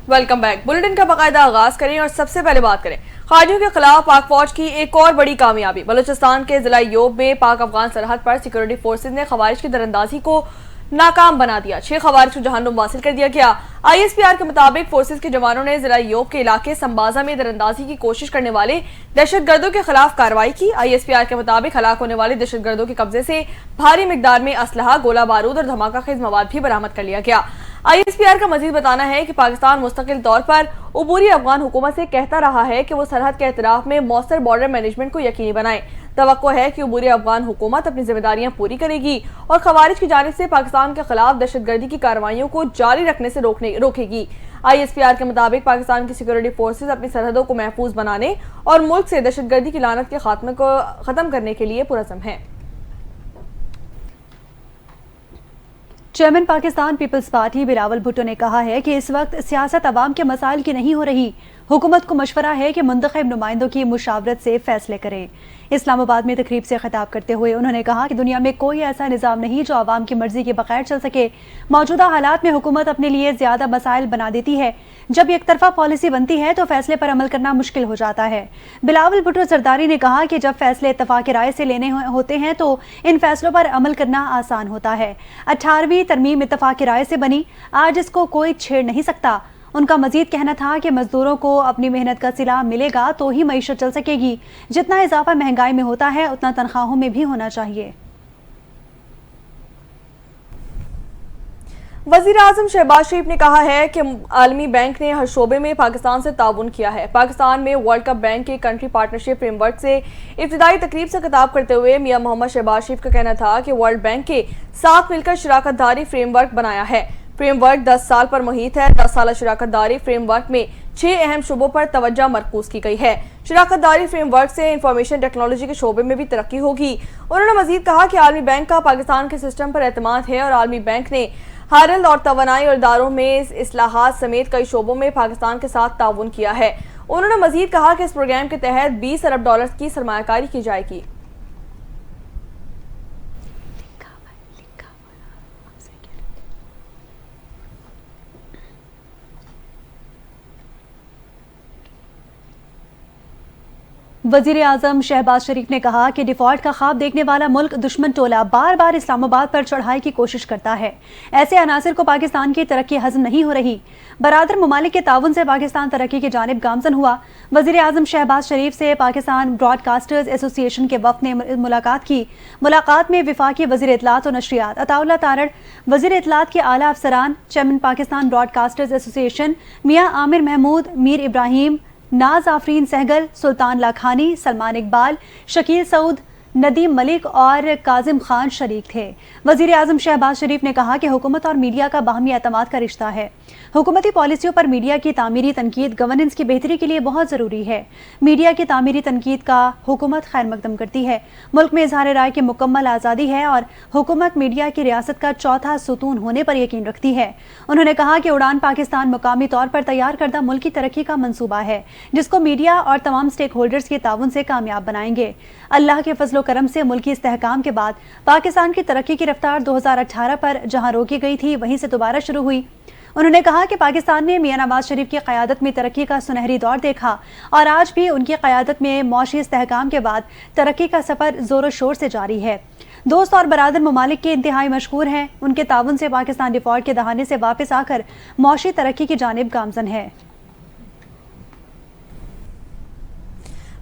Welcome back. Bulletin کا باقاعدہ آغاز کریں اور سب سے پہلے بات کریں خارجیوں کے خلاف پاک فوج کی ایک اور بڑی کامیابی۔ بلوچستان کے ضلع یوب میں پاک افغان سرحد پر سیکورٹی فورسز نے خوارج کی دراندازی کو ناکام بنا دیا۔ 6 خوارج کو جہنم واصل کر دیا گیا۔ ISPR کے مطابق فورسز کے جوانوں نے ضلع یوب کے علاقے سمبازہ میں دراندازی کی کوشش کرنے والے دہشت گردوں کے خلاف کارروائی کی۔ ISPR کے مطابق ہلاک ہونے والے دہشت گردوں کے قبضے سے بھاری مقدار میں اسلحہ، گولہ بارود اور دھماکہ خیز مواد بھی برآمد کر لیا گیا۔ ISPR کا مزید بتانا ہے کہ پاکستان مستقل طور پر عبوری افغان حکومت سے کہتا رہا ہے کہ وہ سرحد کے اعتراف میں مؤثر بارڈر مینجمنٹ کو یقینی بنائے۔ توقع ہے کہ عبوری افغان حکومت اپنی ذمہ داریاں پوری کرے گی اور خوارج کی جانب سے پاکستان کے خلاف دہشت گردی کی کارروائیوں کو جاری رکھنے سے روکے گی۔ ISPR کے مطابق پاکستان کی سیکورٹی فورسز اپنی سرحدوں کو محفوظ بنانے اور ملک سے دہشت گردی کی لعنت کے خاتمے کو ختم کرنے کے لیے پرعزم ہیں۔ چیئرمین پاکستان پیپلز پارٹی بلاول بھٹو نے کہا ہے کہ اس وقت سیاست عوام کے مسائل کی نہیں ہو رہی، حکومت کو مشورہ ہے کہ منتخب نمائندوں کی مشاورت سے فیصلے کریں۔ اسلام آباد میں تقریب سے خطاب کرتے ہوئے انہوں نے کہا کہ دنیا میں کوئی ایسا نظام نہیں جو عوام کی مرضی کے بغیر چل سکے۔ موجودہ حالات میں حکومت اپنے لیے زیادہ مسائل بنا دیتی ہے۔ جب یک طرفہ پالیسی بنتی ہے تو فیصلے پر عمل کرنا مشکل ہو جاتا ہے۔ بلاول بھٹو زرداری نے کہا کہ جب فیصلے اتفاق رائے سے لینے ہوتے ہیں تو ان فیصلوں پر عمل کرنا آسان ہوتا ہے۔ 18ویں ترمیم اتفاق رائے سے بنی، آج اس کو کوئی چھیڑ نہیں سکتا۔ ان کا مزید کہنا تھا کہ مزدوروں کو اپنی محنت کا صلہ ملے گا تو ہی معیشت چل سکے گی۔ جتنا اضافہ مہنگائی میں ہوتا ہے اتنا تنخواہوں میں بھی ہونا چاہیے۔ وزیر اعظم شہباز شریف نے کہا ہے کہ عالمی بینک نے ہر شعبے میں پاکستان سے تعاون کیا ہے۔ پاکستان میں ورلڈ کپ بینک کے کنٹری پارٹنرشپ فریم ورک سے ابتدائی تقریب سے خطاب کرتے ہوئے میاں محمد شہباز شریف کا کہنا تھا کہ ورلڈ بینک کے ساتھ مل کر شراکت داری فریم ورک بنایا ہے۔ فریم ورک 10 سال پر محیط ہے۔ 10 سالہ شراکت داری فریم ورک میں 6 اہم شعبوں پر توجہ مرکوز کی گئی ہے۔ شراکت داری فریم ورک سے انفارمیشن ٹیکنالوجی کے شعبے میں بھی ترقی ہوگی۔ انہوں نے مزید کہا کہ عالمی بینک کا پاکستان کے سسٹم پر اعتماد ہے اور عالمی بینک نے ہارل اور توانائی اور اداروں میں اصلاحات سمیت کئی شعبوں میں پاکستان کے ساتھ تعاون کیا ہے۔ انہوں نے مزید کہا کہ اس پروگرام کے تحت 20 ارب ڈالر کی سرمایہ کاری کی جائے گی۔ وزیر اعظم شہباز شریف نے کہا کہ ڈیفالٹ کا خواب دیکھنے والا ملک دشمن ٹولہ بار بار اسلام آباد پر چڑھائی کی کوشش کرتا ہے۔ ایسے عناصر کو پاکستان کی ترقی ہضم نہیں ہو رہی۔ برادر ممالک کے تعاون سے پاکستان ترقی کی جانب گامزن ہوا۔ وزیر اعظم شہباز شریف سے پاکستان براڈ کاسٹرز ایسوسی ایشن کے وفد نے ملاقات کی۔ ملاقات میں وفاقی وزیر اطلاعات و نشریات عطا اللہ تارڑ، وزیر اطلاعات کے اعلیٰ افسران، چیئرمین پاکستان براڈ کاسٹرز ایسوسی ایشن میاں عامر محمود، میر ابراہیم، ناز آفرین سہگل، سلطان لاکھانی، سلمان اقبال، شکیل سعود، ندیم ملک اور کاظم خان شریک تھے۔ وزیر اعظم شہباز شریف نے کہا کہ حکومت اور میڈیا کا باہمی اعتماد کا رشتہ ہے۔ حکومتی پالیسیوں پر میڈیا کی تعمیری تنقید گورننس کی بہتری کے لیے بہت ضروری ہے۔ میڈیا کی تعمیری تنقید کا حکومت خیر مقدم کرتی ہے۔ ملک میں اظہار رائے کی مکمل آزادی ہے اور حکومت میڈیا کی ریاست کا چوتھا ستون ہونے پر یقین رکھتی ہے۔ انہوں نے کہا کہ اڑان پاکستان مقامی طور پر تیار کردہ ملک کی ترقی کا منصوبہ ہے جس کو میڈیا اور تمام سٹیک ہولڈرز کے تعاون سے کامیاب بنائیں گے۔ اللہ کے فضل و کرم سے ملکی استحکام کے بعد پاکستان کی ترقی کی رفتار 2018 پر جہاں روکی گئی تھی وہیں سے دوبارہ شروع ہوئی۔ انہوں نے کہا کہ پاکستان نے میاں نواز شریف کی قیادت میں ترقی کا سنہری دور دیکھا اور آج بھی ان کی قیادت میں معاشی استحکام کے بعد ترقی کا سفر زور و شور سے جاری ہے۔ دوست اور برادر ممالک کے انتہائی مشکور ہیں۔ ان کے تعاون سے پاکستان ڈیفالٹ کے دہانے سے واپس آ کر معاشی ترقی کی جانب گامزن ہے۔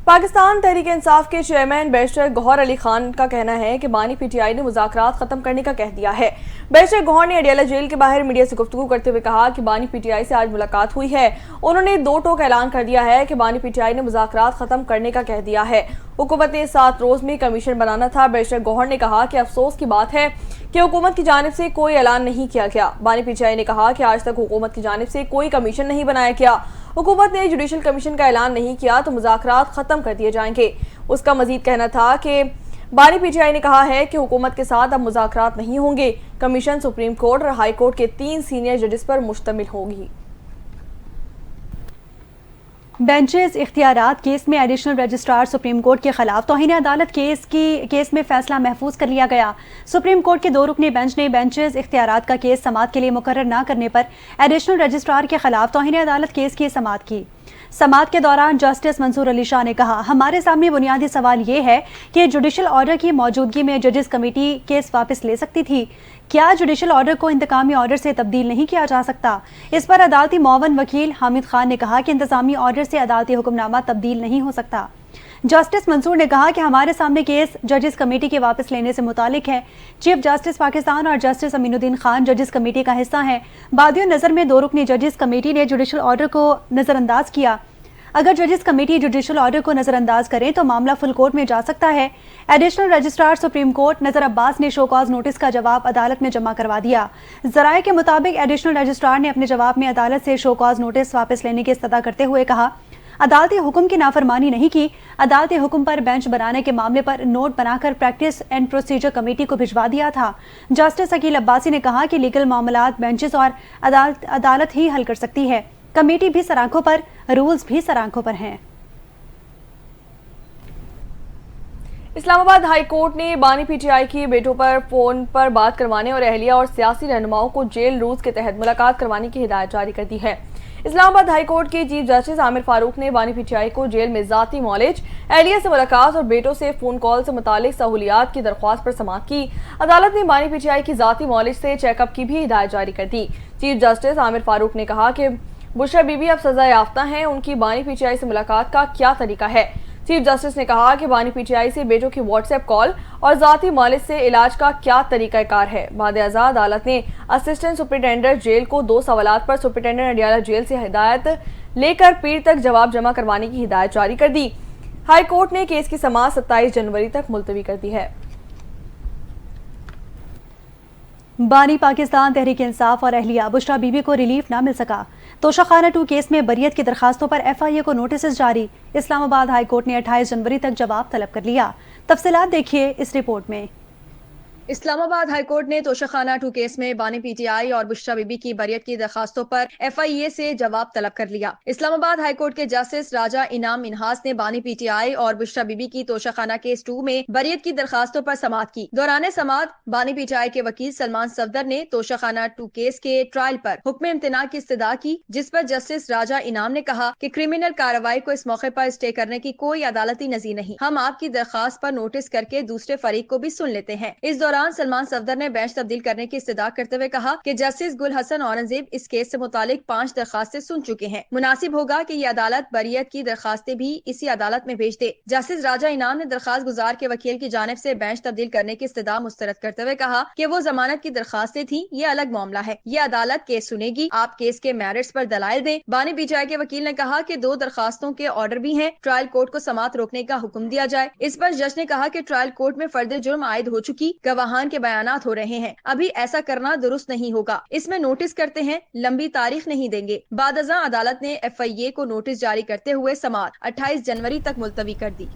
پاکستان تحریک انصاف کے چیئرمین بیرسٹر گوہر علی خان کا کہنا ہے کہ بانی پی ٹی آئی نے مذاکرات ختم کرنے کا کہہ دیا ہے۔ بیرسٹر گوہر نے اڈیالہ جیل کے باہر میڈیا سے گفتگو کرتے ہوئے کہا کہ بانی پی ٹی آئی سے آج ملاقات ہوئی ہے۔ انہوں نے 2 ٹوک اعلان کر دیا ہے کہ بانی پی ٹی آئی نے مذاکرات ختم کرنے کا کہہ دیا ہے۔ حکومت نے 7 روز میں کمیشن بنانا تھا۔ بیرسٹر گوہر نے کہا کہ افسوس کی بات ہے کہ حکومت کی جانب سے کوئی اعلان نہیں کیا گیا۔ بانی پی ٹی آئی نے کہا کہ آج تک حکومت کی جانب سے کوئی کمیشن نہیں بنایا گیا۔ حکومت نے جوڈیشل کمیشن کا اعلان نہیں کیا تو مذاکرات ختم کر دیے جائیں گے۔ اس کا مزید کہنا تھا کہ بانی پی ٹی آئی نے کہا ہے کہ حکومت کے ساتھ اب مذاکرات نہیں ہوں گے۔ کمیشن سپریم کورٹ اور ہائی کورٹ کے 3 سینئر ججز پر مشتمل ہوگی۔ بینچز اختیارات کیس میں ایڈیشنل رجسٹرار سپریم کورٹ کے خلاف توہین عدالت کیس میں فیصلہ محفوظ کر لیا گیا۔ سپریم کورٹ کے 2 رکنی بینچ نے بینچز اختیارات کا کیس سماعت کے لیے مقرر نہ کرنے پر ایڈیشنل رجسٹرار کے خلاف توہین عدالت کیس کی سماعت کی۔ سماعت کے دوران جسٹس منصور علی شاہ نے کہا، ہمارے سامنے بنیادی سوال یہ ہے کہ جوڈیشل آرڈر کی موجودگی میں ججز کمیٹی کیس واپس لے سکتی تھی۔ کیا جوڈیشل آرڈر کو انتقامی آرڈر سے تبدیل نہیں کیا جا سکتا؟ اس پر عدالتی معاون وکیل حامد خان نے کہا کہ انتظامی آرڈر سے عدالتی حکم نامہ تبدیل نہیں ہو سکتا۔ جسٹس منصور نے کہا کہ ہمارے سامنے کیس ججز کمیٹی کے واپس لینے سے متعلق ہے۔ چیف جسٹس پاکستان اور جسٹس امین الدین خان ججز کمیٹی کا حصہ ہیں۔ بادیوں نظر میں 2 رکنی ججز کمیٹی نے جوڈیشل آرڈر کو نظر انداز کیا۔ اگر ججز کمیٹی جوڈیشل آرڈر کو نظر انداز کریں تو معاملہ فل کورٹ میں جا سکتا ہے۔ ایڈیشنل رجسٹرار سپریم کورٹ نذر عباس نے شو کاز نوٹس کا جواب عدالت میں جمع کروا دیا۔ ذرائع کے مطابق ایڈیشنل رجسٹرار نے اپنے جواب میں عدالت سے شو کاز نوٹس واپس لینے کی استدعا کرتے ہوئے کہا، عدالتی حکم کی نافرمانی نہیں کی، عدالتی حکم پر بینچ بنانے کے معاملے پر نوٹ بنا کر پریکٹس اینڈ پروسیجر کمیٹی کو بھجوا دیا تھا۔ جسٹس عقیل عباسی نے کہا کہ لیگل معاملات بینچز اور عدالت ہی حل کر سکتی ہے، کمیٹی بھی سر آنکھوں پر، رولز بھی سر آنکھوں پر ہیں۔ اسلام آباد ہائی کورٹ نے بانی پی ٹی آئی کی بیٹوں پر فون پر بات کروانے اور اہلیہ اور سیاسی رہنماؤں کو جیل رولز کے تحت ملاقات کروانے کی ہدایت جاری کر دی ہے۔ اسلام آباد ہائی کورٹ کے چیف جسٹس عامر فاروق نے بانی پی ٹی آئی کو جیل میں ذاتی معالج، اہلیہ سے ملاقات اور بیٹوں سے فون کال سے متعلق سہولیات کی درخواست پر سماعت کی۔ عدالت نے بانی پی ٹی آئی کی ذاتی معالج سے چیک اپ کی بھی ہدایت جاری کر دی۔ چیف جسٹس عامر فاروق نے کہا کہ بشرا بی بی اب سزا یافتہ ہیں، ان کی بانی پی ٹی آئی سے ملاقات کا کیا طریقہ ہے؟ چیف جسٹس نے کہا کہ بانی پی ٹی آئی سے بیٹوں کی واٹس ایپ کال اور ذاتی معالج سے علاج کا کیا طریقہ کار ہے۔ بعد ازاں عدالت نے اسسٹنٹ سپرنٹینڈنٹ جیل کو 2 سوالات پر سپرنٹینڈنٹ اڈیالہ جیل سے ہدایت لے کر پیر تک جواب جمع کروانے کی ہدایت جاری کر دی۔ ہائی کورٹ نے کیس کی سماعت 27 جنوری تک ملتوی کر دی ہے۔ بانی پاکستان تحریک انصاف اور اہلیہ بشرا بی بی کو ریلیف نہ مل سکا۔ توشہ خانہ 2 کیس میں بریت کی درخواستوں پر ایف آئی اے کو نوٹسز جاری۔ اسلام آباد ہائی کورٹ نے 28 جنوری تک جواب طلب کر لیا۔ تفصیلات دیکھیے اس رپورٹ میں۔ اسلام آباد ہائی کورٹ نے توشہ خانہ 2 کیس میں بانی پی ٹی آئی اور بشرا بی بی کی بریت کی درخواستوں پر ایف آئی اے سے جواب طلب کر لیا۔ اسلام آباد ہائی کورٹ کے جسٹس راجہ انعام منہاس نے بانی پی ٹی آئی اور بشرا بی بی کی توشہ خانہ کیس 2 میں بریت کی درخواستوں پر سماعت کی۔ دوران سماعت بانی پی ٹی آئی کے وکیل سلمان صفدر نے توشہ خانہ 2 کیس کے ٹرائل پر حکم امتناع کی استدعا کی، جس پر جسٹس راجہ انعام نے کہا کہ کرمنل کارروائی کو اس موقع پر اسٹے کرنے کی کوئی عدالتی نظیر نہیں، ہم آپ کی درخواست پر نوٹس کر کے دوسرے فریق کو بھی سن لیتے ہیں۔ اس دوران سلمان صفدر نے بینچ تبدیل کرنے کی استدعا کرتے ہوئے کہا کہ جسٹس گل حسن اورنگزیب اس کیس سے متعلق 5 درخواستیں سن چکے ہیں، مناسب ہوگا کہ یہ عدالت بریت کی درخواستیں بھی اسی عدالت میں بھیج دے۔ جسٹس راجہ انعام نے درخواست گزار کے وکیل کی جانب سے بینچ تبدیل کرنے کی استدعا مسترد کرتے ہوئے کہا کہ وہ ضمانت کی درخواستیں تھیں، یہ الگ معاملہ ہے، یہ عدالت کیس سنے گی، آپ کیس کے میرٹس پر دلائل دیں۔ بانی پی ٹی آئی کے وکیل نے کہا کہ 2 درخواستوں کے آرڈر بھی ہیں، ٹرائل کورٹ کو سماعت روکنے کا حکم دیا جائے۔ اس پر جج نے کہا کہ ٹرائل کورٹ میں فرد جرم عائد ہو چکی، گواہان کے بیانات ہو رہے ہیں، ابھی ایسا کرنا درست نہیں ہوگا، اس میں نوٹس کرتے ہیں، لمبی تاریخ نہیں دیں گے۔ بعد ازاں عدالت نے ایف آئی اے کو نوٹس جاری کرتے ہوئے سماعت 28 جنوری تک ملتوی کر دی۔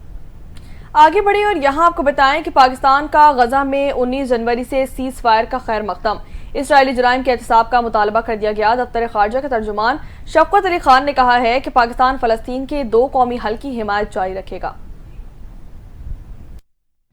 آگے بڑھیں اور یہاں آپ کو بتائیں کہ پاکستان کا غزہ میں 19 جنوری سے سیز فائر کا خیر مقدم، اسرائیلی جرائم کے احتساب کا مطالبہ کر دیا گیا۔ دفتر خارجہ کے ترجمان شفقت علی خان نے کہا ہے کہ پاکستان فلسطین کے 2 قومی حل کی حمایت جاری رکھے گا۔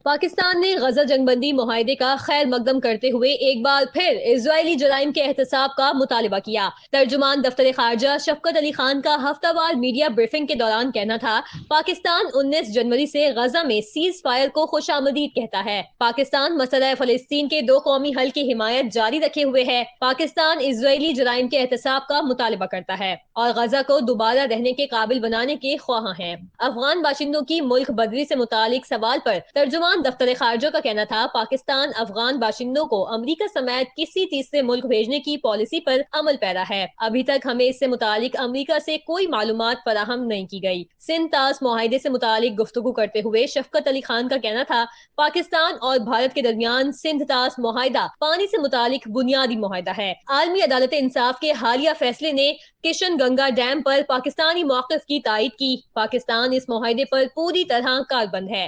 پاکستان نے غزہ جنگ بندی معاہدے کا خیر مقدم کرتے ہوئے ایک بار پھر اسرائیلی جرائم کے احتساب کا مطالبہ کیا۔ ترجمان دفتر خارجہ شفقت علی خان کا ہفتہ وار میڈیا بریفنگ کے دوران کہنا تھا، پاکستان 19 جنوری سے غزہ میں سیز فائر کو خوش آمدید کہتا ہے۔ پاکستان مسئلہ فلسطین کے 2 قومی حل کی حمایت جاری رکھے ہوئے ہے۔ پاکستان اسرائیلی جرائم کے احتساب کا مطالبہ کرتا ہے اور غزہ کو دوبارہ رہنے کے قابل بنانے کے خواہاں ہیں۔ افغان باشندوں کی ملک بدری سے متعلق سوال پر ترجمان دفتر خارجہ کا کہنا تھا، پاکستان افغان باشندوں کو امریکہ سمیت کسی تیسرے ملک بھیجنے کی پالیسی پر عمل پیرا ہے۔ ابھی تک ہمیں اس سے متعلق امریکہ سے کوئی معلومات فراہم نہیں کی گئی۔ سندھ طاس معاہدے سے متعلق گفتگو کرتے ہوئے شفقت علی خان کا کہنا تھا، پاکستان اور بھارت کے درمیان سندھ طاس معاہدہ پانی سے متعلق بنیادی معاہدہ ہے۔ عالمی عدالت انصاف کے حالیہ فیصلے نے کشن گنگا ڈیم پر پاکستانی موقف کی تائید کی۔ پاکستان اس معاہدے پر پوری طرح کاربند ہے۔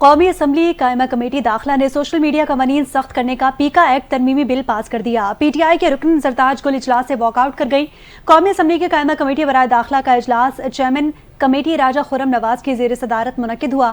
قومی اسمبلی قائمہ کمیٹی داخلہ نے سوشل میڈیا قوانین سخت کرنے کا پیکا ایکٹ ترمیمی بل پاس کر دیا۔ پی ٹی آئی کے رکن زرتاج گل اجلاس سے واک آؤٹ کر گئی۔ قومی اسمبلی کی قائمہ کمیٹی برائے داخلہ کا اجلاس چیئرمین کمیٹی راجہ خرم نواز کی زیر صدارت منعقد ہوا۔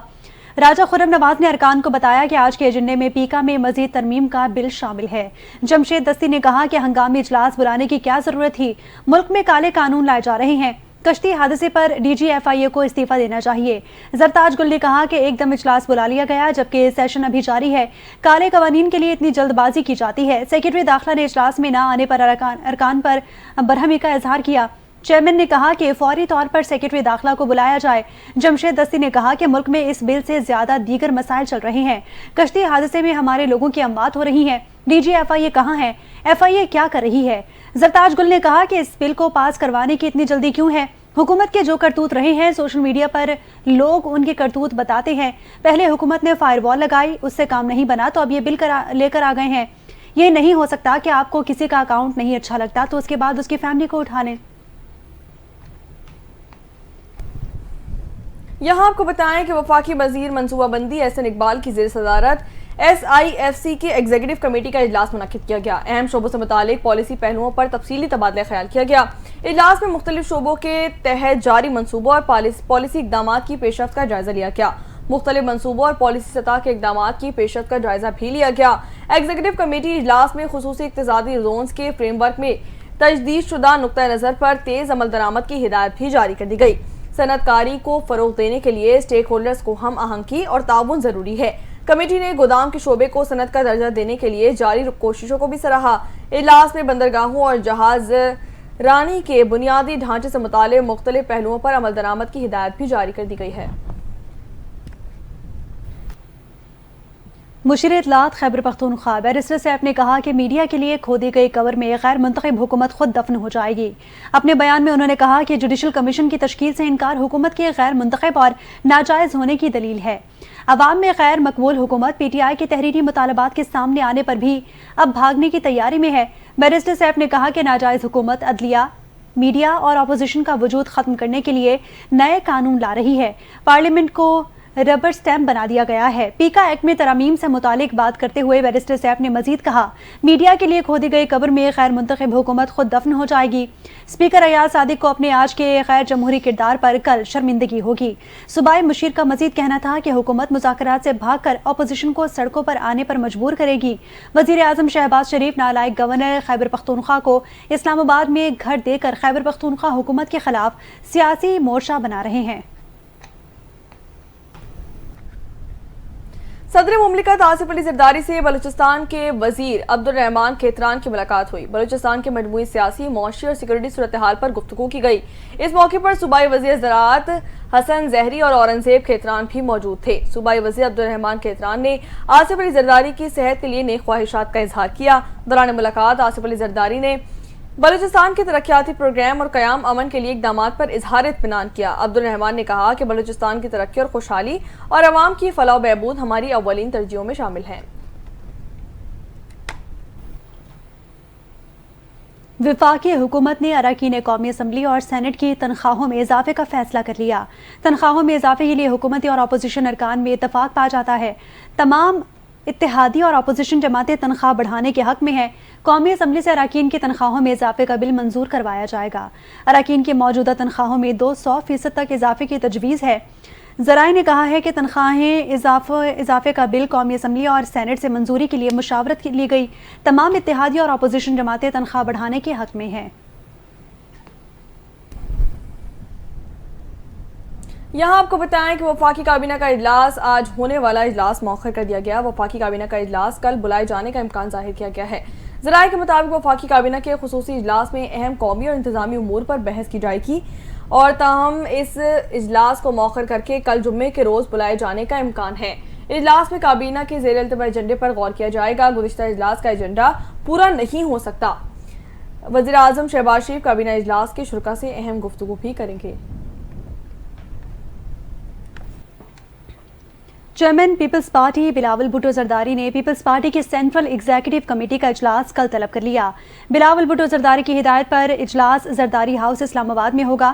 راجہ خرم نواز نے ارکان کو بتایا کہ آج کے ایجنڈے میں پیکا میں مزید ترمیم کا بل شامل ہے۔ جمشید دستی نے کہا کہ ہنگامی اجلاس بلانے کی کیا ضرورت تھی، ملک میں کالے قانون لائے جا رہے ہیں، کشتی حادثے پر ڈی جی ایف آئی اے کو استعفیٰ دینا چاہیے۔ زرتاج گل نے کہا کہ ایک دم اجلاس بلا لیا گیا جبکہ سیشن ابھی جاری ہے، کالے قوانین کے لیے اتنی جلد بازی کی جاتی ہے۔ سیکرٹری داخلہ نے اجلاس میں نہ آنے پر ارکان پر برہمی کا اظہار کیا۔ چیئرمین نے کہا کہ فوری طور پر سیکرٹری داخلہ کو بلایا جائے۔ جمشید دستی نے کہا کہ ملک میں اس بل سے زیادہ دیگر مسائل چل رہے ہیں، کشتی حادثے میں ہمارے لوگوں کی اموات ہو رہی ہیں، ڈی جی ایف آئی اے کہاں ہے، ایف آئی اے کیا کر رہی ہے۔ زرتاج گل نے کہا کہ اس بل کو پاس کروانے کی اتنی جلدی کیوں ہے، حکومت کے جو کرتوت رہے ہیں سوشل میڈیا پر لوگ ان کے کرتوت بتاتے ہیں، پہلے حکومت نے فائر وال لگائی، اس سے کام نہیں بنا تو اب یہ بل لے کر آ گئے ہیں۔ یہ نہیں ہو سکتا کہ آپ کو کسی کا اکاؤنٹ نہیں اچھا لگتا تو اس کے بعد اس کی فیملی کو اٹھا لیں۔ یہاں آپ کو بتائیں کہ وفاقی وزیر منصوبہ بندی احسن اقبال کی زیر صدارت ایس آئی ایف سی کی ایگزیکٹو کمیٹی کا اجلاس منعقد کیا گیا۔ اہم شعبوں سے متعلق پالیسی پہلوؤں پر تفصیلی تبادلہ خیال کیا گیا۔ اجلاس میں مختلف شعبوں کے تحت جاری منصوبوں اور پالیسی اقدامات کی پیش رفت کا جائزہ لیا گیا۔ مختلف منصوبوں اور پالیسی سطح کے اقدامات کی پیش رفت کا جائزہ بھی لیا گیا۔ ایگزیکٹو کمیٹی اجلاس میں خصوصی اقتصادی زونز کے فریم ورک میں تجدید شدہ نقطہ نظر پر تیز عمل درآمد کی ہدایت بھی جاری کر دی گئی۔ صنعت کاری کو فروغ دینے کے لیے اسٹیک ہولڈرز کو ہم آہنگی اور تعاون ضروری ہے۔ کمیٹی نے گودام کے شعبے کو صنعت کا درجہ دینے کے لیے جاری کوششوں کو بھی سراہا۔ اجلاس میں بندرگاہوں اور جہاز رانی کے بنیادی ڈھانچے سے متعلق مختلف پہلوؤں پر عمل درآمد کی ہدایت بھی جاری کر دی گئی ہے۔ مشیر اطلاعات خیبر پختونخوا بیرسٹر سیف نے کہا کہ میڈیا کے لیے کھودی گئی کور میں غیر منتخب حکومت خود دفن ہو جائے گی۔ اپنے بیان میں انہوں نے کہا کہ جوڈیشل کمیشن کی تشکیل سے انکار حکومت کے غیر منتخب اور ناجائز ہونے کی دلیل ہے۔ عوام میں غیر مقبول حکومت پی ٹی آئی کے تحریری مطالبات کے سامنے آنے پر بھی اب بھاگنے کی تیاری میں ہے۔ بیرسٹر سیف نے کہا کہ ناجائز حکومت عدلیہ، میڈیا اور اپوزیشن کا وجود ختم کرنے کے لیے نئے قانون لا رہی ہے۔ پارلیمنٹ کو ربر سٹیمپ بنا دیا گیا ہے۔ پیکا ایکٹ میں ترامیم سے متعلق بات کرتے ہوئے بیرسٹر سیف نے مزید کہا میڈیا کے لیے کھودی گئی قبر میں غیر منتخب حکومت خود دفن ہو جائے گی۔ اسپیکر ایاز صادق کو اپنے آج کے غیر جمہوری کردار پر کل شرمندگی ہوگی۔ صوبائی مشیر کا مزید کہنا تھا کہ حکومت مذاکرات سے بھاگ کر اپوزیشن کو سڑکوں پر آنے پر مجبور کرے گی۔ وزیر اعظم شہباز شریف نالائق گورنر خیبر پختونخوا کو اسلام آباد میں گھر دے کر خیبر پختونخوا حکومت کے خلاف سیاسی مورچہ بنا رہے ہیں۔ صدر مملکت آصف علی زرداری سے بلوچستان کے وزیر عبدالرحمان کھیتران کی ملاقات ہوئی۔ بلوچستان کے مجموعی سیاسی، معاشی اور سیکورٹی صورتحال پر گفتگو کی گئی۔ اس موقع پر صوبائی وزیر زراعت حسن زہری اور اورنگزیب کھیتران بھی موجود تھے۔ صوبائی وزیر عبدالرحمان کھیتران نے آصف علی زرداری کی صحت کے لیے نیک خواہشات کا اظہار کیا۔ دوران ملاقات آصف علی زرداری نے بلوچستان کے ترقیاتی پروگرام اور قیام امن کے لیے اقدامات پر اظہار اطمینان کیا۔ عبدالرحمان نے کہا کہ بلوچستان کی ترقی اور خوشحالی اور عوام کی فلاح و بہبود ہماری اولین ترجیحوں میں شامل ہیں۔ وفاقی حکومت نے اراکین قومی اسمبلی اور سینٹ کی تنخواہوں میں اضافے کا فیصلہ کر لیا۔ تنخواہوں میں اضافے کے لیے حکومتی اور اپوزیشن ارکان میں اتفاق پا جاتا ہے۔ تمام اتحادی اور اپوزیشن جماعتیں تنخواہ بڑھانے کے حق میں ہیں۔ قومی اسمبلی سے اراکین کی تنخواہوں میں اضافے کا بل منظور کروایا جائے گا۔ اراکین کی موجودہ تنخواہوں میں 200% تک اضافے کی تجویز ہے۔ ذرائع نے کہا ہے کہ تنخواہیں اضافے کا بل قومی اسمبلی اور سینٹ سے منظوری کے لیے مشاورت لی گئی۔ تمام اتحادی اور اپوزیشن جماعتیں تنخواہ بڑھانے کے حق میں ہیں۔ یہاں آپ کو بتائیں کہ وفاقی کابینہ کا اجلاس آج ہونے والا اجلاس مؤخر کر دیا گیا۔ وفاقی کابینہ کا اجلاس کل بلائے جانے کا امکان ظاہر کیا گیا ہے۔ ذرائع کے مطابق وفاقی کابینہ کے خصوصی اجلاس میں اہم قومی اور انتظامی امور پر بحث کی جائے گی اور تاہم اس اجلاس کو مؤخر کر کے کل جمعے کے روز بلائے جانے کا امکان ہے۔ اجلاس میں کابینہ کے زیر التوا ایجنڈے پر غور کیا جائے گا۔ گزشتہ اجلاس کا ایجنڈا پورا نہیں ہو سکتا۔ وزیر اعظم شہباز شریف کابینہ اجلاس کے شرکاء سے اہم گفتگو بھی کریں گے۔ چیئرمین پیپلز پارٹی بلاول بھٹو زرداری نے پیپلز پارٹی کی سینٹرل ایگزیکٹو کمیٹی کا اجلاس کل طلب کر لیا۔ بلاول بھٹو زرداری کی ہدایت پر اجلاس زرداری ہاؤس اسلام آباد میں ہوگا۔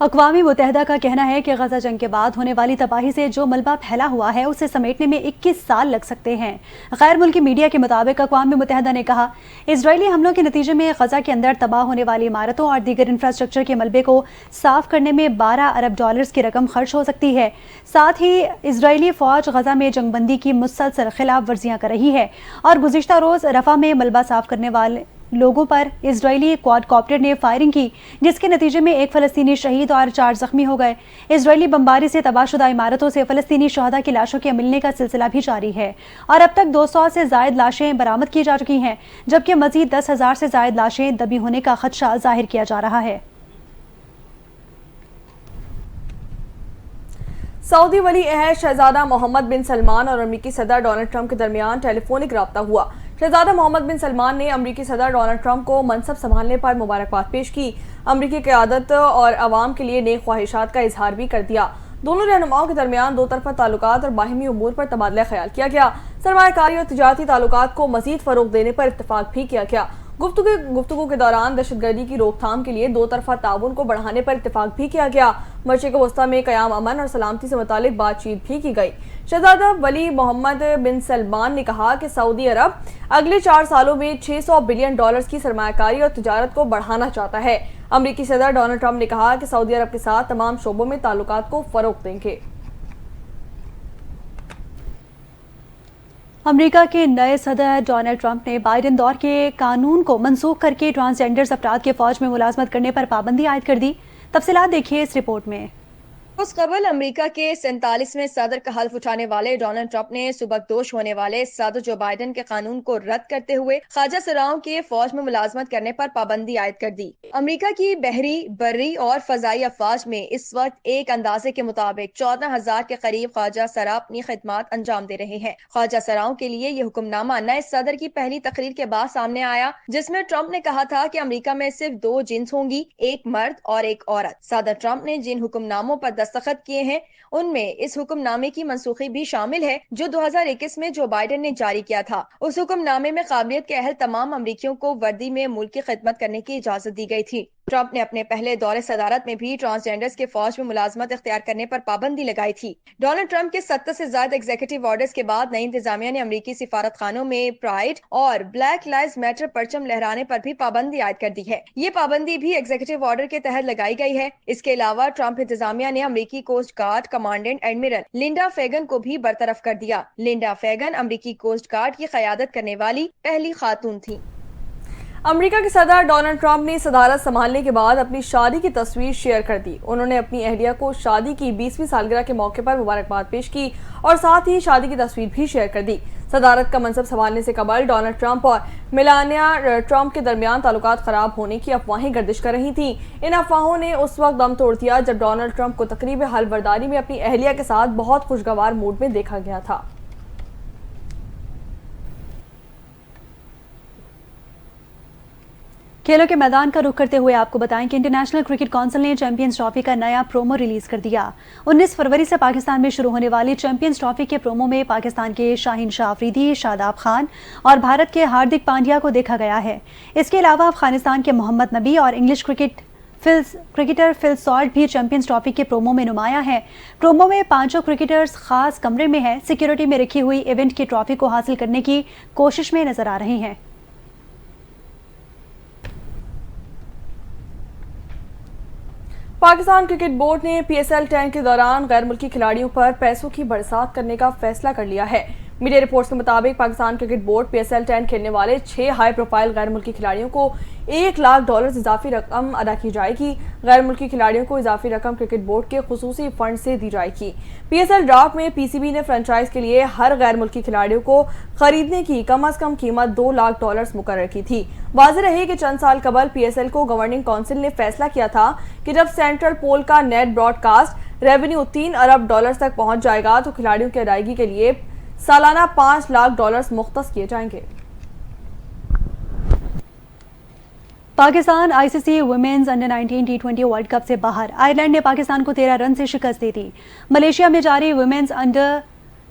اقوام متحدہ کا کہنا ہے کہ غزہ جنگ کے بعد ہونے والی تباہی سے جو ملبہ پھیلا ہوا ہے اسے سمیٹنے میں 21 سال لگ سکتے ہیں۔ غیر ملکی میڈیا کے مطابق اقوام متحدہ نے کہا اسرائیلی حملوں کے نتیجے میں غزہ کے اندر تباہ ہونے والی عمارتوں اور دیگر انفراسٹرکچر کے ملبے کو صاف کرنے میں 12 ارب ڈالرز کی رقم خرچ ہو سکتی ہے۔ ساتھ ہی اسرائیلی فوج غزہ میں جنگ بندی کی مسلسل خلاف ورزیاں کر رہی ہے اور گزشتہ روز رفح میں ملبہ صاف کرنے والے لوگوں پر اسرائیلی کواد کاپٹر نے فائرنگ کی، جس کے نتیجے میں 1 فلسطینی شہید اور 4 زخمی ہو گئے۔ اسرائیلی بمباری سے تباہ شدہ عمارتوں سے فلسطینی شہداء کی لاشوں کے ملنے کا سلسلہ بھی جاری ہے اور اب تک 200 سے زائد لاشیں برآمد کی جا چکی ہیں، جبکہ مزید 10,000 سے زائد لاشیں دبی ہونے کا خدشہ ظاہر کیا جا رہا ہے۔ سعودی ولی عہد شہزادہ محمد بن سلمان اور امریکی صدر ڈونلڈ ٹرمپ کے درمیان ٹیلی فونک رابطہ ہوا۔ شہزادہ محمد بن سلمان نے امریکی صدر ڈونلڈ ٹرمپ کو منصب سنبھالنے پر مبارکباد پیش کی، امریکی قیادت اور عوام کے لیے نیک خواہشات کا اظہار بھی کر دیا۔ دونوں رہنماؤں کے درمیان 2 طرفہ تعلقات اور باہمی امور پر تبادلہ خیال کیا گیا۔ سرمایہ کاری اور تجارتی تعلقات کو مزید فروغ دینے پر اتفاق بھی کیا گیا۔ گفتگو کے دوران دہشت گردی کی روک تھام کے لیے 2 طرفہ تعاون کو بڑھانے پر اتفاق بھی کیا گیا۔ مشرق وسطیٰ میں قیام امن اور سلامتی سے متعلق بات چیت بھی کی گئی۔ شہزادہ ولی محمد بن سلمان نے کہا کہ سعودی عرب اگلے 4 سالوں میں $600 بلین کی سرمایہ کاری اور تجارت کو بڑھانا چاہتا ہے۔ امریکی صدر ڈونلڈ ٹرمپ نے کہا کہ سعودی عرب کے ساتھ تمام شعبوں میں تعلقات کو فروغ دیں گے۔ امریکہ کے نئے صدر ڈونلڈ ٹرمپ نے بائیڈن دور کے قانون کو منسوخ کر کے ٹرانسجینڈر افراد کے فوج میں ملازمت کرنے پر پابندی عائد کر دی۔ تفصیلات دیکھیے اس رپورٹ میں۔ اس قبل امریکہ کے 47ویں صدر کا حلف اٹھانے والے ڈونلڈ ٹرمپ نے سبکدوش ہونے والے صدر جو بائیڈن کے قانون کو رد کرتے ہوئے خواجہ سراؤں کے فوج میں ملازمت کرنے پر پابندی عائد کر دی۔ امریکہ کی بحری، بری اور فضائی افواج میں اس وقت ایک اندازے کے مطابق 14,000 کے قریب خواجہ سرا اپنی خدمات انجام دے رہے ہیں۔ خواجہ سراؤں کے لیے یہ حکم نامہ نئے صدر کی پہلی تقریر کے بعد سامنے آیا، جس میں ٹرمپ نے کہا تھا کہ امریکہ میں صرف 2 جنس ہوں گی، ایک مرد اور ایک عورت۔ صدر ٹرمپ نے جن حکم ناموں پر دستخط کیے ہیں ان میں اس حکم نامے کی منسوخی بھی شامل ہے جو 2021 میں جو بائیڈن نے جاری کیا تھا۔ اس حکم نامے میں قابلیت کے اہل تمام امریکیوں کو وردی میں ملک کی خدمت کرنے کی اجازت دی گئی تھی۔ ٹرمپ نے اپنے پہلے دور صدارت میں بھی ٹرانسجینڈرز کے فوج میں ملازمت اختیار کرنے پر پابندی لگائی تھی۔ ڈونلڈ ٹرمپ کے 70 سے زائد ایگزیکٹو آرڈرز کے بعد نئی انتظامیہ نے امریکی سفارت خانوں میں پرائڈ اور بلیک لائیوز میٹر پرچم لہرانے پر بھی پابندی عائد کر دی ہے۔ یہ پابندی بھی ایگزیکٹو آرڈر کے تحت لگائی گئی ہے۔ اس کے علاوہ ٹرمپ انتظامیہ نے امریکی coast guard commandant admiral Linda Fagan کو بھی برطرف کر دیا۔ لنڈا فیگن امریکی کوسٹ گارڈ کی قیادت کرنے والی پہلی خاتون تھی۔ امریکہ کے صدر ڈونلڈ ٹرمپ نے صدارت سنبھالنے کے بعد اپنی شادی کی تصویر شیئر کر دی۔ انہوں نے اپنی اہلیہ کو شادی کی 20ویں سالگرہ کے موقع پر مبارکباد پیش کی اور ساتھ ہی شادی کی تصویر بھی شیئر کر دی۔ صدارت کا منصب سنبھالنے سے قبل ڈونلڈ ٹرمپ اور میلانیا ٹرمپ کے درمیان تعلقات خراب ہونے کی افواہیں گردش کر رہی تھیں۔ ان افواہوں نے اس وقت دم توڑ دیا جب ڈونلڈ ٹرمپ کو تقریب حلف برداری میں اپنی اہلیہ کے ساتھ بہت خوشگوار موڈ میں دیکھا گیا تھا۔ کھیلوں کے میدان کا رخ کرتے ہوئے آپ کو بتائیں کہ انٹرنیشنل کرکٹ کونسل نے چیمپئنز ٹرافی کا نیا پرومو ریلیز کر دیا۔ 19 فروری سے پاکستان میں شروع ہونے والی چیمپئنز ٹرافی کے پرومو میں پاکستان کے شاہین شاہ آفریدی، شاداب خان اور بھارت کے ہاردک پانڈیا کو دیکھا گیا ہے۔ اس کے علاوہ افغانستان کے محمد نبی اور انگلش کرکٹر فل سالٹ بھی چیمپئنز ٹرافی کے پرومو میں نمایاں ہیں۔ پرومو میں 5 کرکٹرز خاص کمرے میں ہیں، سیکیورٹی میں رکھی ہوئی ایونٹ کی ٹرافی کو حاصل کرنے کی کوشش میں نظر آ رہے ہیں۔ پاکستان کرکٹ بورڈ نے PSL 10 کے دوران غیر ملکی کھلاڑیوں پر پیسوں کی برسات کرنے کا فیصلہ کر لیا ہے۔ میڈیا رپورٹس کے مطابق پاکستان کرکٹ بورڈ PSL 10 کھیلنے والے 6 ہائی پروفائل غیر ملکی کھلاڑیوں کو $1 لاکھ اضافی رقم ادا کی جائے گی۔ غیر ملکی کھلاڑیوں کو اضافی رقم کرکٹ بورڈ کے خصوصی فنڈ سے دی جائے گی۔ PSL ڈرافٹ میں PCB نے فرنچائز کے لیے ہر غیر ملکی کھلاڑیوں کو خریدنے کی کم از کم قیمت $2 لاکھ مقرر کی تھی۔ واضح رہے کہ چند سال قبل PSL کو گورننگ کونسل نے فیصلہ کیا تھا کہ جب سینٹرل پول کا نیٹ براڈ کاسٹ ریونیو $3 ارب تک پہنچ جائے گا تو کھلاڑیوں کی ادائیگی کے لیے سالانہ $5 لاکھ مختص کیے جائیں گے۔ Pakistan ICC women's under 19 T20 world cup سے باہر۔ آئرلینڈ نے پاکستان کو 13 رن سے شکست دی تھی۔ ملیشیا میں جاری ویمنز انڈر